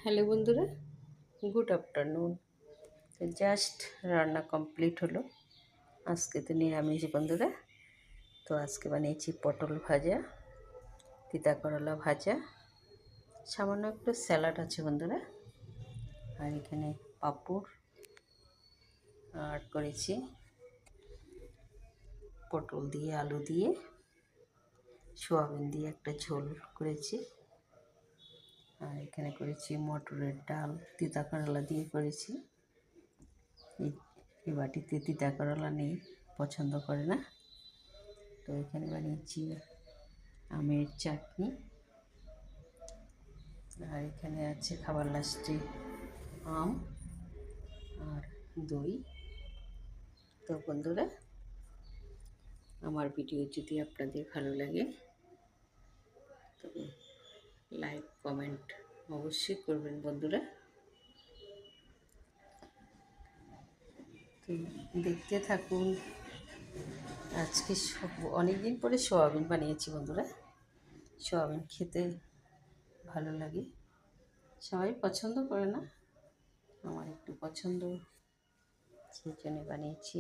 Hello বন্ধুরা, good afternoon. Just রান্না complete হলো। আজকে তো নিরামিষ বন্ধুরা। তো আজকে বানিয়েছি পটল ভাজা, তিতা করলা ভাজা, সামান্য একটু স্যালাড আছে বন্ধুরা, আর এখানে পাঁপড় আর করেছি পটল দিয়ে আলু দিয়ে সোয়াবিন দিয়ে একটা ঝোল করেছি। আর এখানে করেছি মটরের ডাল, তিতা করলা দিয়ে করেছি। এই বাটিতে তিতা করলা নেই, পছন্দ করে না। তো এখানে বানিয়েছি আমের চাটনি, আর এখানে আছে খাবার লাস্টে আম আর দই। তো বন্ধুরা, আমার ভিডিও যদি আপনাদের ভালো লাগে তবে লাইক কমেন্ট অবশ্যই করবেন বন্ধুরা। তো দেখতে থাকুন। আজকে অনেক দিন পরে সোয়াবিন বানিয়েছি বন্ধুরা। সোয়াবিন খেতে ভালো লাগে, সবাই পছন্দ করে না, আমার একটু পছন্দ, সেই জন্য বানিয়েছি।